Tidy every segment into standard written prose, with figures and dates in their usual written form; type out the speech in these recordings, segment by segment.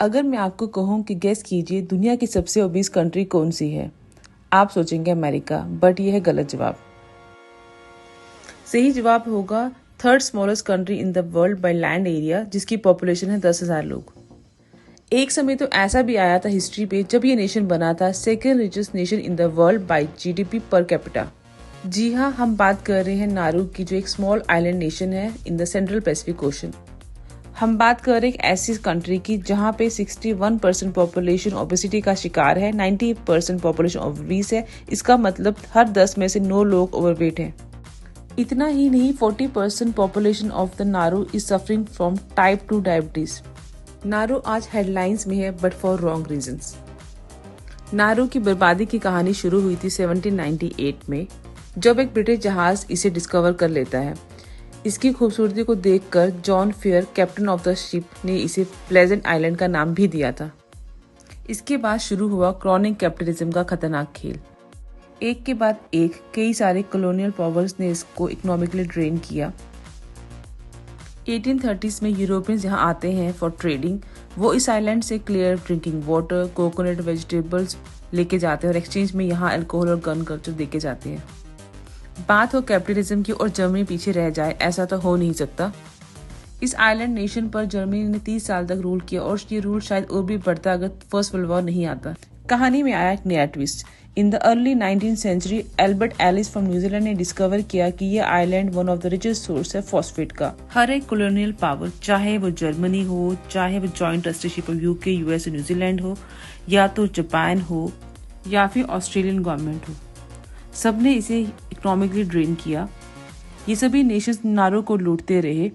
अगर मैं आपको कहूँ कि गेस कीजिए दुनिया की सबसे ओबीस कंट्री कौन सी है, आप सोचेंगे अमेरिका, बट यह है गलत जवाब। सही जवाब होगा third smallest country in the world by land area, जिसकी पॉपुलेशन है 10,000 लोग। एक समय तो ऐसा भी आया था हिस्ट्री पे जब ये नेशन बना था second richest nation in the world by GDP per capita. जी हाँ, हम बात कर रहे हैं नारू की, जो एक स्मॉल आइलैंड नेशन है in the central Pacific ocean. हम बात कर रहे हैं एक ऐसी कंट्री की जहाँ पे 61% पॉपुलेशन ओबेसिटी का शिकार है, 90% पॉपुलेशन ओबीस है। इसका मतलब हर 10 में से 9 लोग ओवरवेट हैं। इतना ही नहीं, 40% population of the Nauru is suffering from type 2 diabetes. Nauru आज हेडलाइंस में है, but for wrong reasons. Nauru की बर्बादी की कहानी शुरू हुई थी 1798 में, जब एक ब्रिटिश जहाज इसे डिस्कवर कर लेता है। इसकी खूबसूरती को देखकर John fair, captain of the ship, ने इसे प्लेजेंट आइलैंड का नाम भी दिया था। इसके बाद शुरू हुआ क्रॉनिक कैपिटलिज्म का खतरनाक खेल। एक के बाद एक कई सारे कॉलोनियल पावर्स ने इसको इकोनॉमिकली ड्रेन किया। 1830s में यूरोपियंस यहाँ आते हैं फॉर ट्रेडिंग। वो इस आइलैंड से clear drinking water, coconut, vegetables लेके जाते हैं और एक्सचेंज में यहाँ अल्कोहल और गन कल्चर देके जाते हैं। बात हो कैपिटलिज्म की और जर्मनी पीछे रह जाए, ऐसा तो हो नहीं सकता। इस आइलैंड नेशन पर जर्मनी ने 30 साल तक रूल किया और ये रूल शायद और भी बढ़ता अगर फर्स्ट वर्ल्ड वॉर नहीं आता। कहानी में आया एक नया twist. In the early 19th century Albert Ellis from New Zealand ने डिस्कवर किया कि ये island one of the richest source है फॉस्फेट का। हर एक कॉलोनियल पावर, चाहे वो जर्मनी हो, चाहे वो joint trusteeship of UK, US और न्यूजीलैंड हो, या तो जापान हो, या फिर ऑस्ट्रेलियन गवर्नमेंट हो, सबने इसे इकोनॉमिकली ड्रेन किया। ये सभी नेशंस नारू को लूटते रहे।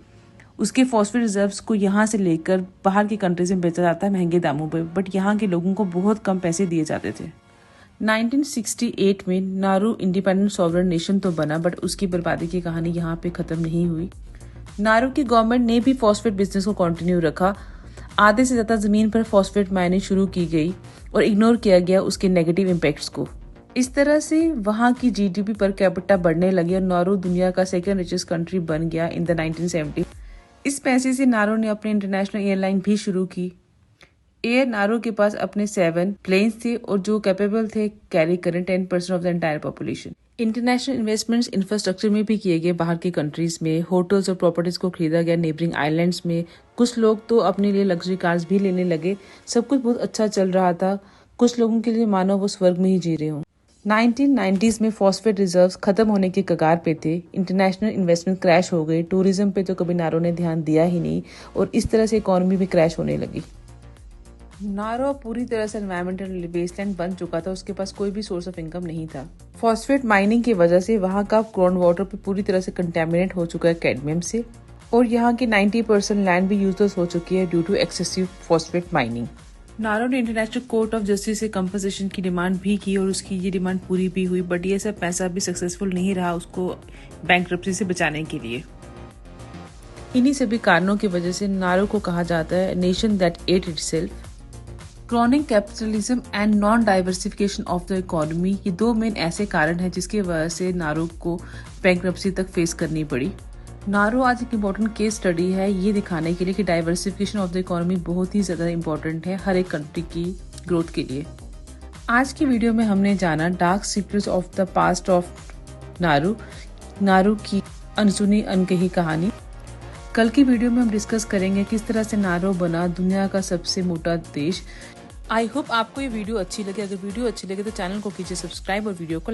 उसके फॉस्फेट रिजर्व्स को यहाँ से लेकर बाहर की कंट्रीज में बेचा जाता है महंगे दामों पर, बट यहाँ के लोगों को बहुत कम पैसे दिए जाते थे। 1968 में नारू इंडिपेंडेंट सॉवरेन नेशन तो बना, बट उसकी बर्बादी की कहानी यहाँ पे खत्म नहीं हुई। नारू की गवर्नमेंट ने भी फॉस्फेट बिजनेस को कंटिन्यू रखा। आधे से ज्यादा जमीन पर फॉस्फेट माइनिंग शुरू की गई और इग्नोर किया गया उसके नेगेटिव इम्पैक्ट्स को। इस तरह से वहाँ की जीडीपी पर कैपिटा बढ़ने लगी और नारू दुनिया का सेकेंड रिचेस्ट कंट्री बन गया इन द 1970। इस पैसे से नारू ने अपनी इंटरनेशनल एयरलाइन भी शुरू की। एयर नारू के पास अपने 7 प्लेन्स थे और जो कैपेबल थे कैरी करें 10% of the entire population. International investments infrastructure में भी किए गए। बाहर की कंट्रीज में होटल्स और प्रॉपर्टीज को खरीदा गया नेबरिंग आइलैंड्स में। कुछ लोग तो अपने लिए लग्जरी कार्स भी लेने लगे। सब कुछ बहुत अच्छा चल रहा था। कुछ लोगों के लिए मानो वो स्वर्ग में ही जी रहे हों। 1990s में फॉस्फेट रिजर्व्स खत्म होने के कगार पे थे। इंटरनेशनल इन्वेस्टमेंट क्रैश हो गई। टूरिज्म पे तो कभी नारू ने ध्यान दिया ही नहीं और इस तरह से इकोनॉमी भी क्रैश होने लगी। नारू पूरी तरह से एनवायरमेंटल वेस्टलैंड बन चुका था। उसके पास कोई भी सोर्स ऑफ इनकम नहीं था। फॉस्फेट माइनिंग की वजह से वहाँ का ग्राउंड वाटर पे पूरी तरह से कंटेमिनेट हो चुका है कैडमियम से, और यहाँ की 90% लैंड भी यूजलेस हो चुकी है due to excessive phosphate mining. Nauru ने इंटरनेशनल कोर्ट ऑफ जस्टिस से कंपनसेशन की डिमांड भी की और उसकी ये डिमांड पूरी भी हुई, बट ये सब पैसा भी सक्सेसफुल नहीं रहा उसको बैंकरप्सी से बचाने के लिए। इन्हीं सभी कारणों की वजह से नारू को कहा जाता है nation that at itself. Chronic capitalism and non diversification of the economy, ये 2 मेन ऐसे कारण हैं जिसकी वजह से नारू को बैंकरप्सी तक फेस करनी पड़ी। नारू आज एक इम्पोर्टेंट केस स्टडी है ये दिखाने के लिए कि डाइवर्सिफिकेशन ऑफ द इकोनॉमी बहुत ही ज़्यादा इम्पोर्टेंट है हर एक कंट्री की ग्रोथ के लिए। आज की वीडियो में हमने जाना dark secrets of the past of Nauru, Nauru की अनसुनी अनकही कहानी। कल की वीडियो में हम डिस्कस करेंगे किस तरह से नारू बना दुनिया का सबसे मोटा देश। आई होप आपको ये वीडियो अच्छी लगे। अगर वीडियो अच्छी लगे तो चैनल को कीजिए सब्सक्राइब और वीडियो को